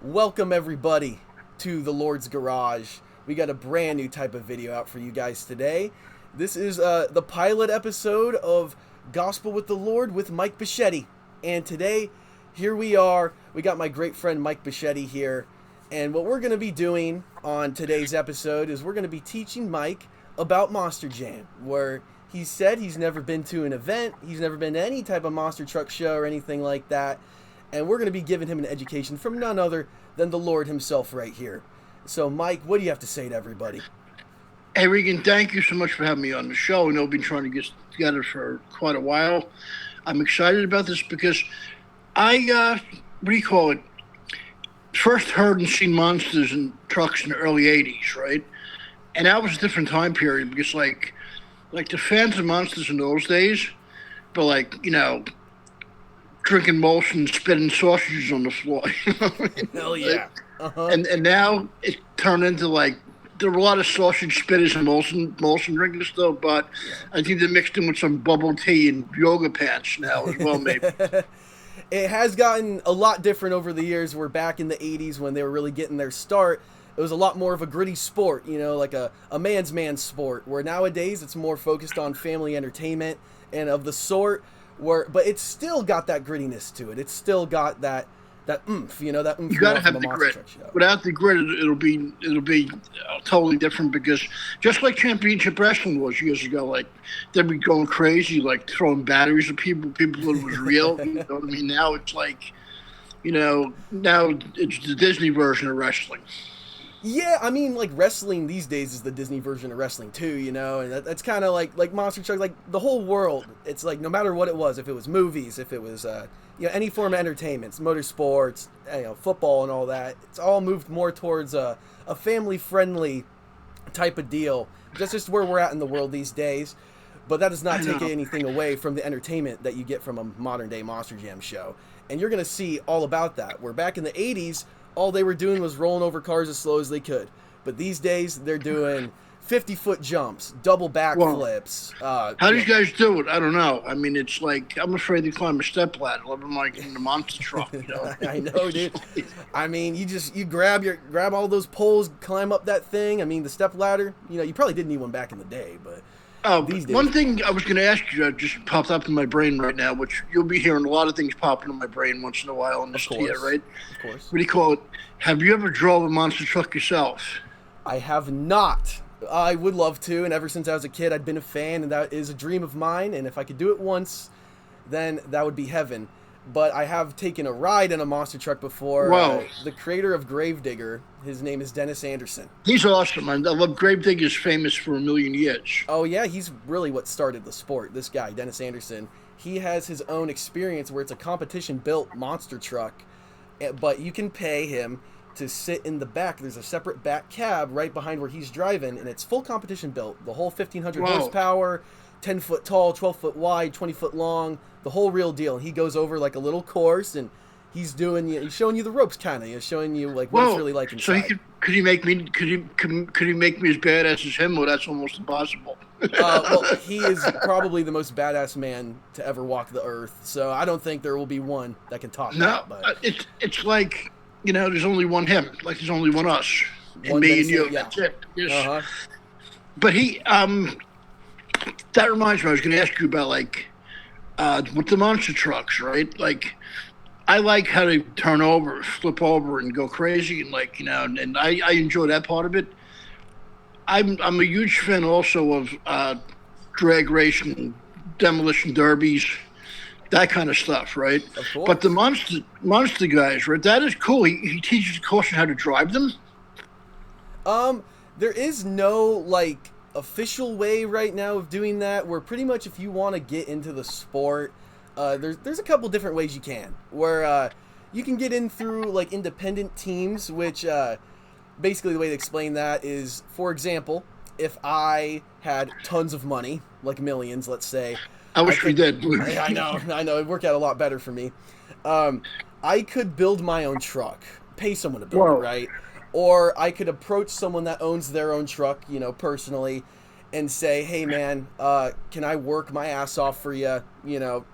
Welcome everybody to the Lord's Garage. We got a brand new type of video out for you guys today. This is the pilot episode of Gospel with the Lord with Mike Bocchetti. And today, here we are. We got my great friend Mike Bocchetti here. And what we're going to be doing on today's episode is we're going to be teaching Mike about Monster Jam, where he said he's never been to an event, he's never been to any type of monster truck show or anything like that. And we're going to be giving him an education from none other than the Lord himself right here. So, Mike, what do you have to say to everybody? Hey, Regan, thank you so much for having me on the show. I know I've been trying to get together for quite a while. I'm excited about this because I, first heard and seen monsters and trucks in the early 80s, right? And that was a different time period because, like the fans of monsters in those days, but, drinking Molson, spitting sausages on the floor. Hell yeah. Uh-huh. And now it turned into there were a lot of sausage spitters and Molson drinkers still, but I think they mixed in with some bubble tea and yoga pants now as well, maybe. It has gotten a lot different over the years. We're back in the 80s when they were really getting their start. It was a lot more of a gritty sport, like a man's sport, where nowadays it's more focused on family entertainment and of the sort. But it's still got that grittiness to it. It's still got that oomph, that oomph. You gotta have the grit. Without the grit, it'll be totally different. Because just like championship wrestling was years ago, they'd be going crazy, throwing batteries at people. People thought it was real. You know what I mean? Now it's now it's the Disney version of wrestling. Yeah, I mean, wrestling these days is the Disney version of wrestling too, and that's kind of like monster truck, the whole world. It's no matter what it was, if it was movies, if it was any form of entertainment, motorsports, football and all that, it's all moved more towards a family-friendly type of deal. That's just where we're at in the world these days. But that does not take anything away from the entertainment that you get from a modern-day Monster Jam show. And you're going to see all about that. Where back in the 80s, all they were doing was rolling over cars as slow as they could. But these days, they're doing 50-foot jumps, double backflips. How do you guys do it? I don't know. I mean, it's I'm afraid to climb a stepladder. I'm in the monster truck. I know, dude. I mean, you grab all those poles, climb up that thing. I mean, the stepladder. You probably didn't need one back in the day, but. These days. One thing I was going to ask you just popped up in my brain right now, which you'll be hearing a lot of things popping in my brain once in a while on this here, right? Of course. What do you call it? Have you ever drove a monster truck yourself? I have not. I would love to, and ever since I was a kid, I'd been a fan, and that is a dream of mine, and if I could do it once, then that would be heaven. But I have taken a ride in a monster truck before. Wow. The creator of Gravedigger, his name is Dennis Anderson. He's awesome. I love Gravedigger's famous for a million years. Oh, yeah, he's really what started the sport. This guy, Dennis Anderson, he has his own experience where it's a competition-built monster truck, but you can pay him to sit in the back. There's a separate back cab right behind where he's driving, and it's full competition built. The whole 1,500 horsepower, 10 foot tall, 12 foot wide, 20 foot long, the whole real deal. And he goes over a little course, and he's showing you the ropes, kind of. He's showing you what it's really like inside. So could he make me as badass as him? Or that's almost impossible. Well, he is probably the most badass man to ever walk the earth. So I don't think there will be one that can top that. But it's there's only one him. There's only one us, one me and you. Yeah. That's it. Yes. Uh-huh. But that reminds me. I was going to ask you about with the monster trucks, right? I like how they turn over, flip over, and go crazy, and and I enjoy that part of it. I'm a huge fan also of drag racing, demolition derbies, that kind of stuff, right? Of course. But the monster guys, right? That is cool. He teaches the caution how to drive them. There is no official way right now of doing that. Where pretty much if you want to get into the sport, there's a couple different ways you can. Where you can get in through independent teams, which basically the way to explain that is, for example, if I had tons of money, millions, let's say. I wish we did. I know. It'd work out a lot better for me. I could build my own truck, pay someone to build it, right? Or I could approach someone that owns their own truck, personally, and say, hey, man, can I work my ass off for you?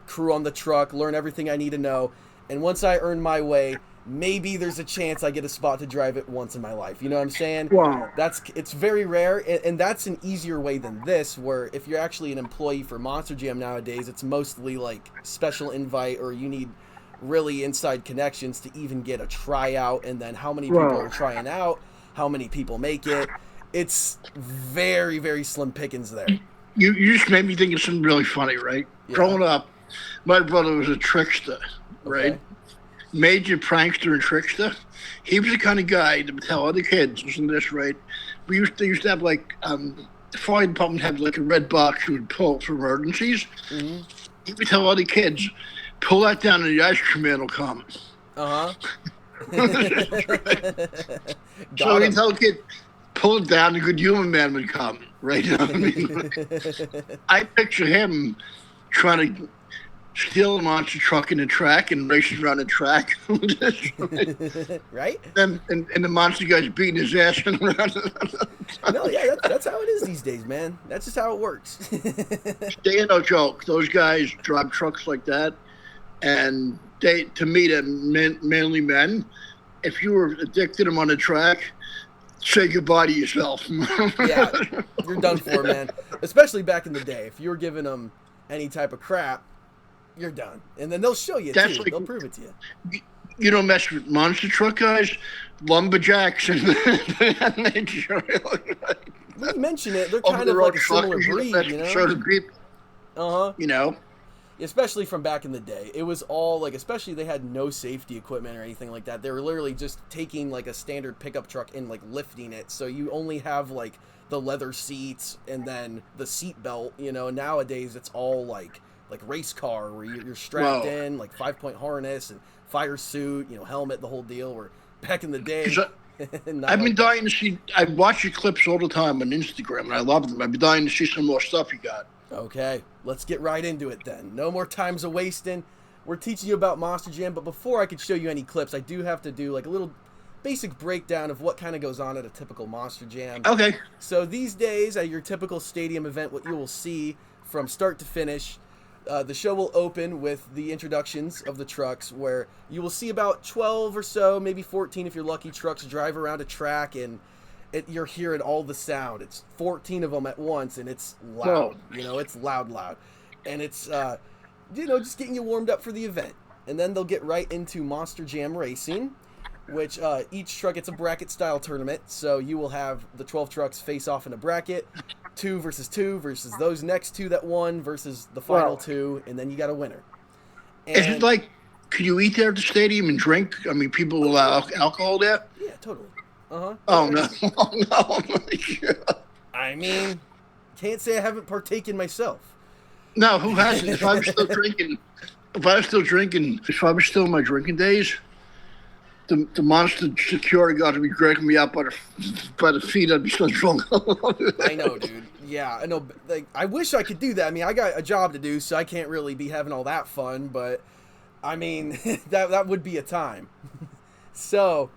Crew on the truck, learn everything I need to know. And once I earn my way, maybe there's a chance I get a spot to drive it once in my life. You know what I'm saying? Wow. It's very rare, and that's an easier way than this, where if you're actually an employee for Monster Jam nowadays, it's mostly like special invite, or you need really inside connections to even get a tryout, and then how many people Wow. are trying out, how many people make it. It's very, very slim pickings there. You just made me think of something really funny, right? Yeah. Growing up, my brother was a trickster, right? Okay. Major prankster and trickster. He was the kind of guy that would tell other kids, listen to this, right? We used to have like the fire department had like a red box you would pull for emergencies. Mm-hmm. He would tell other kids, pull that down and the ice cream man will come. Uh-huh. So he'd tell a kid, pull it down, the good human man would come, right? You know what I mean? I picture him trying to steal a monster truck in the track and racing around the track. Right? And the monster guy's beating his ass around. No, yeah, that's how it is these days, man. That's just how it works. They ain't no joke. Those guys drive trucks like that, and to me, they're manly men. If you were addicted to them on the track, say goodbye to yourself. Yeah, you're done for, man. Especially back in the day. If you were giving them any type of crap, you're done. And then they'll show you, That's too. like- They'll prove it to you. You don't mess with monster truck guys, lumberjacks, and When you mention it, they're kind of like a similar breed, you know? So to speak, Uh-huh. you know. Especially from back in the day. It was all, like, especially they had no safety equipment or anything like that. They were literally just taking, like, a standard pickup truck and, like, lifting it. So you only have, like, the leather seats and then the seat belt, you know. Nowadays, it's all, like race car where you're strapped Whoa. in, like 5-point harness and fire suit, you know, helmet, the whole deal. Where back in the day, 'Cause I've been dying to see. I watch your clips all the time on Instagram, and I love them. I've been dying to see some more stuff you got. Okay, let's get right into it then. No more times a wasting. We're teaching you about Monster Jam, but before I could show you any clips, I do have to do like a little basic breakdown of what kind of goes on at a typical Monster Jam. Okay. So these days, at your typical stadium event, what you will see from start to finish, the show will open with the introductions of the trucks, where you will see about 12 or so, maybe 14 if you're lucky, trucks drive around a track, and you're hearing all the sound. It's 14 of them at once, and it's loud. Whoa. You know, it's loud. And it's, you know, just getting you warmed up for the event. And then they'll get right into Monster Jam Racing, which each truck, it's a bracket-style tournament, so you will have the 12 trucks face off in a bracket, 2 versus those next 2 that won versus the final Wow. 2, and then you got a winner. Is it like, could you eat there at the stadium and drink? I mean, people allow alcohol there? Yeah, totally. Uh-huh. Oh, no. Oh, no. I mean, can't say I haven't partaken myself. No, who hasn't? If I was still drinking, if I was still in my drinking days, the monster security guard would be dragging me out by the feet. I'd be so drunk. I know, dude. Yeah, I know. Like, I wish I could do that. I mean, I got a job to do, so I can't really be having all that fun. But I mean, that would be a time. So,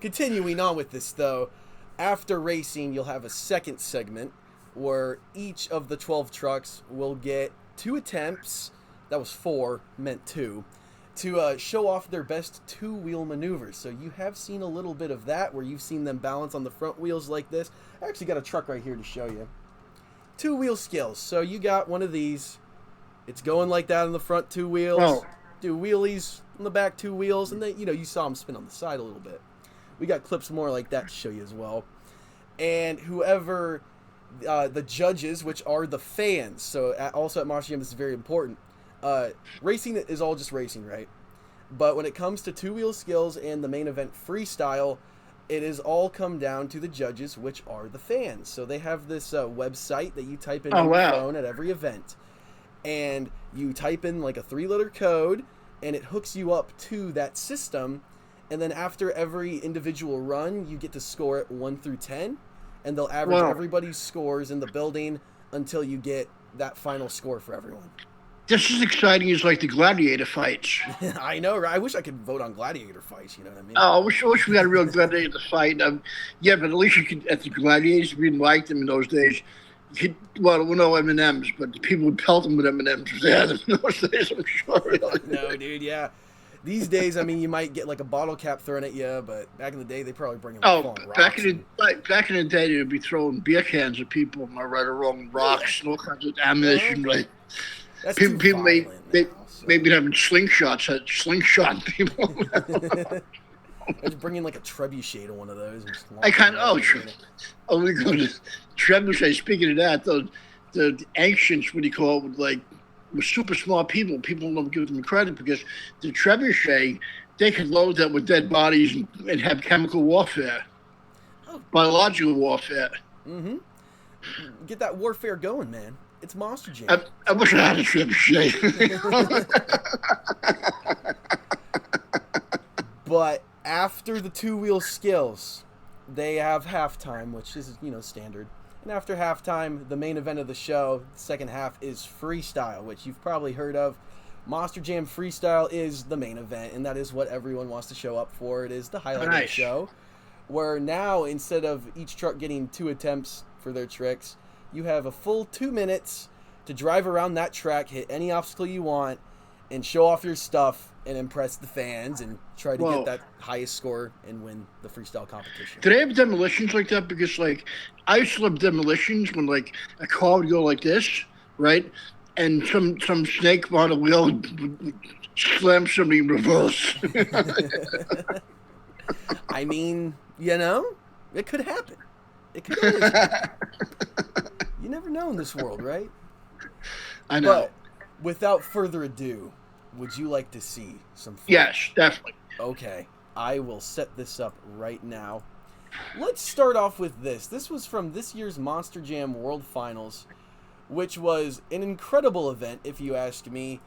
continuing on with this, though, after racing, you'll have a second segment where each of the 12 trucks will get 2 attempts. That was 4, meant 2. To show off their best 2-wheel maneuvers. So you have seen a little bit of that, where you've seen them balance on the front wheels like this. I actually got a truck right here to show you. 2-wheel skills. So you got one of these. It's going like that on the front 2 wheels. Oh. Do wheelies on the back 2 wheels. And then, you know, you saw them spin on the side a little bit. We got clips more like that to show you as well. And whoever, the judges, which are the fans. So also at Monster Jam, this is very important. Racing is all just racing, right? But when it comes to 2-wheel skills and the main event freestyle, it is all come down to the judges, which are the fans. So they have this website that you type in on your phone at every event. And you type in like a 3-letter code, and it hooks you up to that system. And then after every individual run, you get to score it 1 through 10. And they'll average everybody's scores in the building until you get that final score for everyone. This is exciting as like the gladiator fights. I know, right? I wish I could vote on gladiator fights, you know what I mean? Oh, I wish we had a real gladiator fight. Yeah, but at least you could, at the gladiators, we didn't like them in those days. Well, no M&Ms, but people would pelt them with M&Ms if they had them in those days, I'm sure. No, dude, yeah. These days, I mean, you might get like a bottle cap thrown at you, but back in the day, they probably bring in Oh, falling back rocks. in the day, they'd be throwing beer cans at people, am I right or wrong, rocks and all kinds of ammunition. Like That's people, too people may, violent may now. So. maybe having slingshots at slingshot people. Just bring in like a trebuchet to one of those. And just I kind of launch we go to trebuchet. Speaking of that, the ancients, what do you call it, were super smart people. People don't give them credit because the trebuchet, they could load that with dead bodies and have chemical warfare, biological warfare. Mm-hmm. Get that warfare going, man. It's Monster Jam. I wish I had a trebuchet. But after the two-wheel skills, they have halftime, which is, standard. And after halftime, the main event of the show, the second half, is Freestyle, which you've probably heard of. Monster Jam Freestyle is the main event, and that is what everyone wants to show up for. It is the highlight of the show. Where now, instead of each truck getting 2 attempts for their tricks, you have a full 2 minutes to drive around that track, hit any obstacle you want, and show off your stuff and impress the fans and try to get that highest score and win the freestyle competition. Do they have demolitions like that? Because I used to love demolitions when a car would go like this, right? And some snake behind the wheel would slam somebody in reverse. I mean, it could happen. It could always happen. You never know in this world, right? I know. But without further ado, would you like to see some fun? Yes, definitely. Okay, I will set this up right now. Let's start off with this. This was from this year's Monster Jam World Finals, which was an incredible event, if you ask me.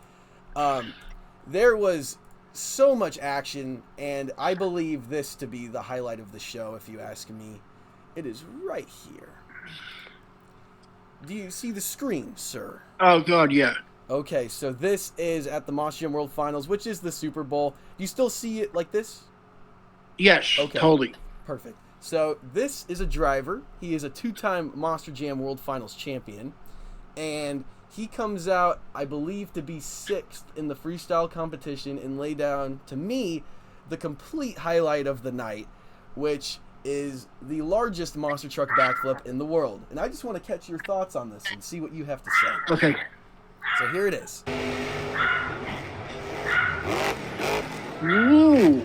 There was so much action, and I believe this to be the highlight of the show, if you ask me. It is right here. Do you see the screen, sir? Oh, God, yeah. Okay, so this is at the Monster Jam World Finals, which is the Super Bowl. Do you still see it like this? Yes, okay. Totally. Perfect. So this is a driver. He is a 2-time Monster Jam World Finals champion. And he comes out, I believe, to be 6th in the freestyle competition and lay down, to me, the complete highlight of the night, which is the largest monster truck backflip in the world. And I just want to catch your thoughts on this and see what you have to say. Okay. So here it is. Ooh.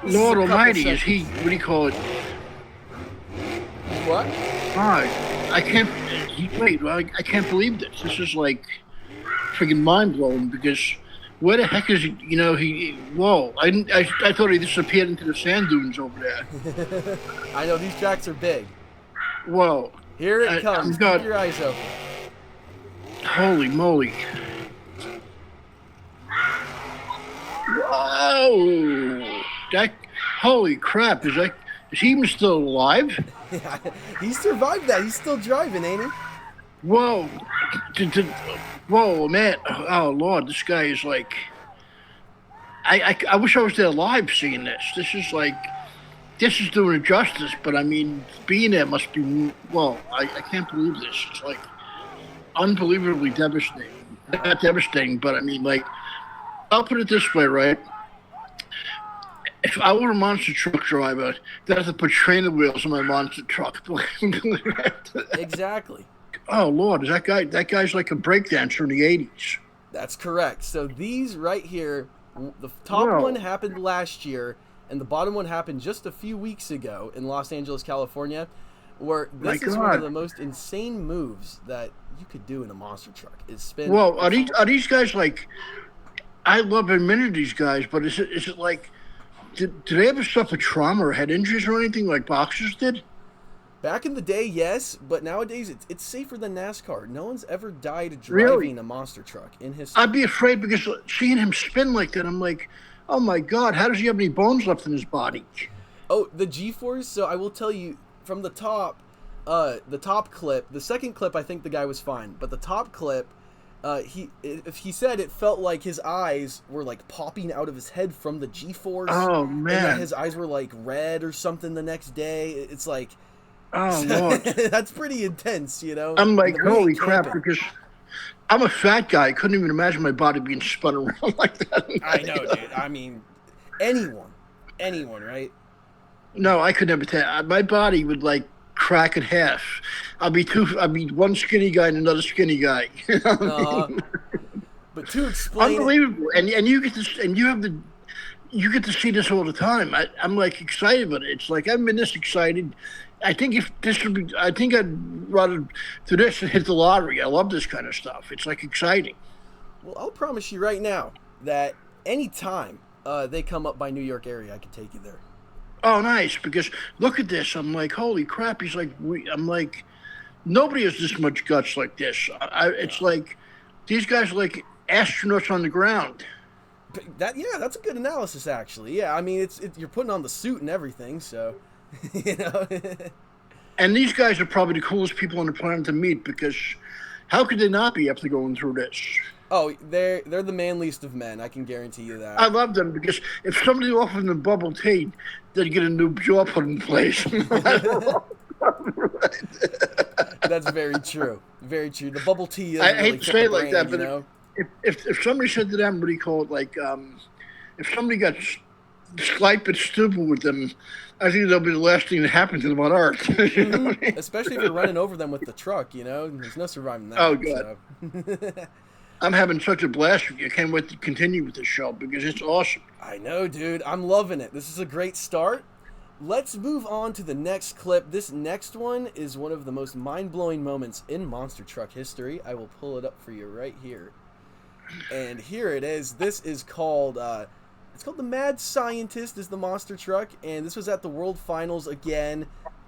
Lord Almighty, is he, what do you call it? What? I can't, I can't believe this. This is freaking mind-blowing because where the heck is he, whoa. I thought he disappeared into the sand dunes over there. I know, these tracks are big. Whoa. Here it comes. Keep your eyes open. Holy moly. Whoa. Holy crap. Is he even still alive? Yeah, he survived that. He's still driving, ain't he? Whoa. Whoa, man. Oh, Lord. This guy is I wish I was there live seeing this. This is doing it justice, but I mean, being there must be, I can't believe this. It's unbelievably devastating. Not devastating, but I mean, I'll put it this way, right? If I were a monster truck driver, I'd have to put trainer wheels on my monster truck. Exactly. Oh, Lord, that guy's like a breakdancer in the 80s. That's correct. So these right here, the top one happened last year, and the bottom one happened just a few weeks ago in Los Angeles, California, where this is one of the most insane moves that you could do in a monster truck. It's spin. Well, are these guys I love admitting these guys, but is it did they ever suffer trauma or head injuries or anything like boxers did? Back in the day, yes, but nowadays it's safer than NASCAR. No one's ever died driving a monster truck in history. I'd be afraid because seeing him spin like that, I'm like, oh my God, how does he have any bones left in his body? Oh, the G-force. So I will tell you from the top clip. The second clip, I think the guy was fine, but the top clip, he said it felt like his eyes were popping out of his head from the G-force. Oh man! And that his eyes were red or something the next day. It's oh Lord, that's pretty intense, I'm holy crap, because I'm a fat guy. I couldn't even imagine my body being spun around like that. I know, dude. I mean, anyone, right? No, I could never tell. My body would like crack in half. I'd be one skinny guy and another skinny guy. You know what I mean? But to explain, unbelievable. And you get this, and you get to see this all the time. I'm like excited about it. It's like I've been this excited. I think I think I'd rather do this and hit the lottery. I love this kind of stuff. It's like exciting. Well, I'll promise you right now that anytime they come up by New York area, I can take you there. Oh, nice. Because look at this. I'm like, holy crap. I'm like, nobody has this much guts like this. It's like these guys are like astronauts on the ground. That's a good analysis, actually. Yeah, I mean, you're putting on the suit and everything, so you know. And these guys are probably the coolest people on the planet to meet, because how could they not be after going through this? Oh, they're the manliest of men. I can guarantee you that. I love them, because if somebody offered them bubble tea, they'd get a new jaw put in place. That's very true. Very true. The bubble tea. I hate to say it like that, but you know? If somebody said to them, what do you call it? Like, if somebody got slight but stupid with them, I think that'll be the last thing that happened to them on Earth. You know what I mean? Especially if you're running over them with the truck, you know? There's no surviving that. Oh, God. So. I'm having such a blast with you. I can't wait to continue with this show because it's awesome. I know, dude. I'm loving it. This is a great start. Let's move on to the next clip. This next one is one of the most mind-blowing moments in monster truck history. I will pull it up for you right here. And here it is. This is called, it's called the Mad Scientist is the monster truck. And this was at the World Finals again,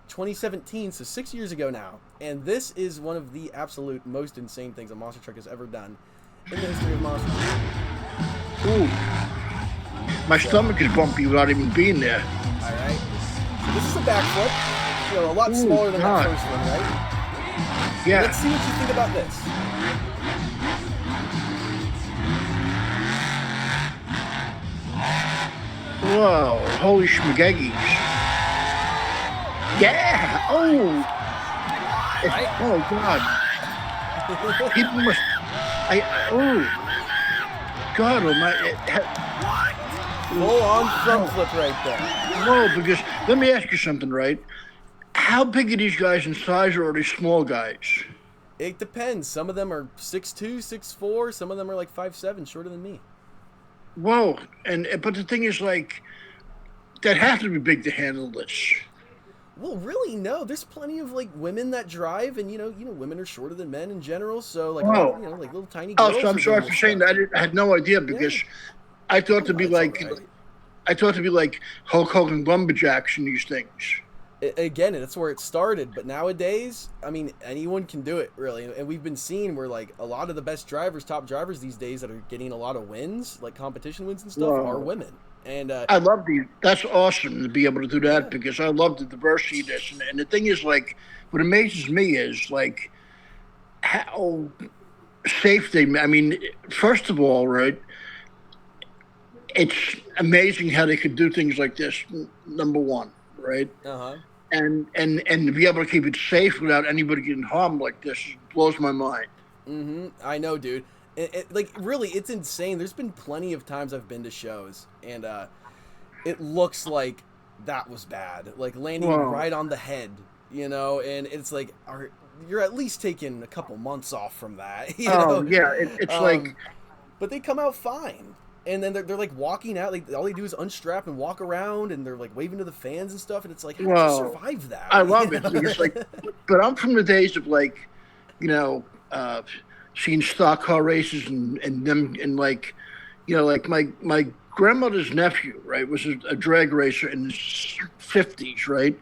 2017, so 6 years ago now. And this is one of the absolute most insane things a monster truck has ever done in the history of monster trucks. Ooh. My stomach is bumpy without even being there. All right. So this is a backflip. You know, a lot smaller than that first one, right? Yeah. Let's see what you think about this. Whoa, holy schmageggies. Yeah! Oh! Right? Oh, God. People must... Oh! God, oh my... Full-on front flip right there. Whoa, because... Let me ask you something, right? How big are these guys in size, or are they small guys? It depends. Some of them are 6'2", 6'4". Some of them are like 5'7", shorter than me. Whoa, but the thing is, like, that have to be big to handle this. Well, really, no. There's plenty of like women that drive, and you know, women are shorter than men in general. So like, like little tiny girls. Oh, so I'm sorry for saying that. I had no idea, because I thought to be like, right. I thought to be like Hulk Hogan lumberjacks and these things. Again, that's where it started. But nowadays, I mean, anyone can do it, really. And we've been seeing where like a lot of the best drivers, top drivers these days that are getting a lot of wins, like competition wins and stuff, are women. And I love these. That's awesome to be able to do that, because I love the diversity of this. And the thing is, like, what amazes me is like how safe they. I mean, first of all, right? It's amazing how they could do things like this. Number one, right? And to be able to keep it safe without anybody getting harmed like this blows my mind. I know, dude. Like, really, it's insane. There's been plenty of times I've been to shows, and it looks like that was bad. Like, landing right on the head, you know? And it's like, you're at least taking a couple months off from that, you know? Yeah, it's like... But they come out fine. And then they're like walking out, like all they do is unstrap and walk around, and they're like waving to the fans and stuff, and it's like, how did you survive that? I love it. Because, like, but I'm from the days of like, you know, seeing stock car races and them, and like, you know, like my grandmother's nephew, right, was a drag racer in his 50s, right?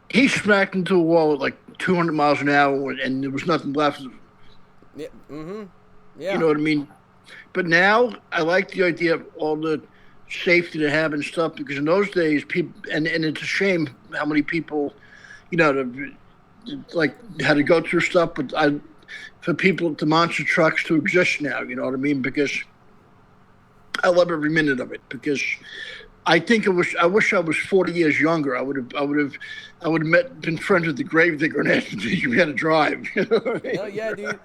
He smacked into a wall at like 200 miles an hour, and there was nothing left of him. Yeah. You know what I mean? But now I like the idea of all the safety to have and stuff, because in those days, people, and it's a shame how many people, you know, like had to go through stuff. But for people, the monster trucks to exist now, you know what I mean? Because I love every minute of it, because I think I wish I was 40 years younger. I would have been friends with the gravedigger and asked him how to drive. You know what I mean? No, yeah, dude.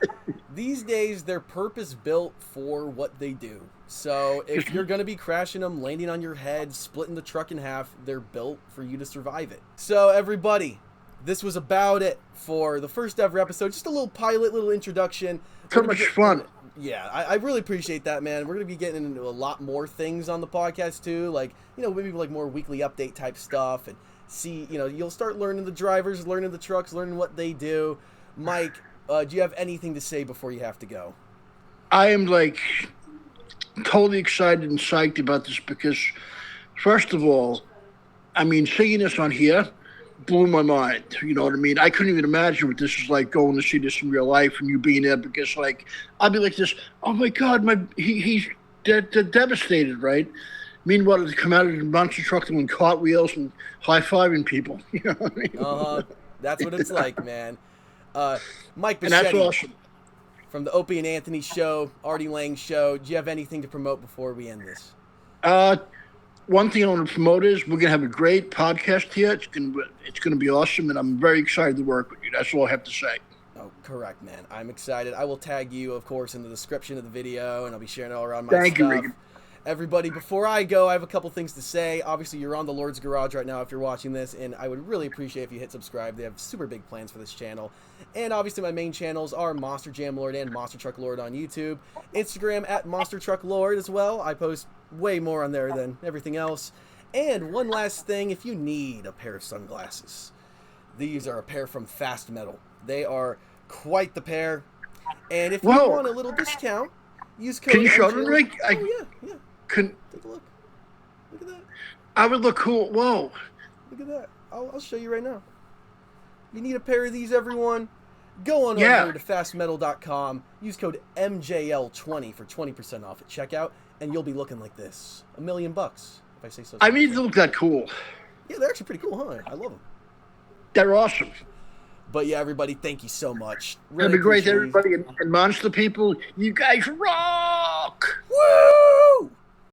These days, they're purpose built for what they do. So if you're gonna be crashing them, landing on your head, splitting the truck in half, they're built for you to survive it. So everybody, this was about it for the first ever episode. Just a little pilot, little introduction. So much fun. Yeah, I really appreciate that, man. We're going to be getting into a lot more things on the podcast, too. Like, maybe like more weekly update type stuff. And see, you'll start learning the drivers, learning the trucks, learning what they do. Mike, do you have anything to say before you have to go? I am, totally excited and psyched about this because, first of all, seeing this on here blew my mind. You know what I mean? I couldn't even imagine what this is like going to see this in real life and you being there because I'd be like this, oh my God, he's devastated, right? Meanwhile, to come out of the monster truck doing cartwheels and high-fiving people. You know what I mean? That's what it's like, man. Mike Bocchetti, and that's awesome. From the Opie and Anthony show, Artie Lang show, do you have anything to promote before we end this? One thing I want to promote is we're going to have a great podcast here. It's going to be awesome, and I'm very excited to work with you. That's all I have to say. Oh, correct, man. I'm excited. I will tag you, of course, in the description of the video, and I'll be sharing it all around my stuff. Thank you, Regan. Everybody, before I go, I have a couple things to say. Obviously, you're on the Lord's Garage right now if you're watching this, and I would really appreciate if you hit subscribe. They have super big plans for this channel. And obviously, my main channels are Monster Jam Lord and Monster Truck Lord on YouTube. Instagram at Monster Truck Lord as well. I post way more on there than everything else. And one last thing, if you need a pair of sunglasses, these are a pair from Fast Metal. They are quite the pair. And if you want a little discount, use code. Can you show them, Rick? Oh, yeah. Take a look. Look at that. I would look cool. Whoa. Look at that. I'll show you right now. You need a pair of these, everyone? Go on over to fastmetal.com. Use code MJL20 for 20% off at checkout, and you'll be looking like this. $1 million, if I say so. I mean, they look that cool. Yeah, they're actually pretty cool, huh? I love them. They're awesome. But yeah, everybody, thank you so much. Really That'd be great, everybody. And Monster people, you guys rock! Woo!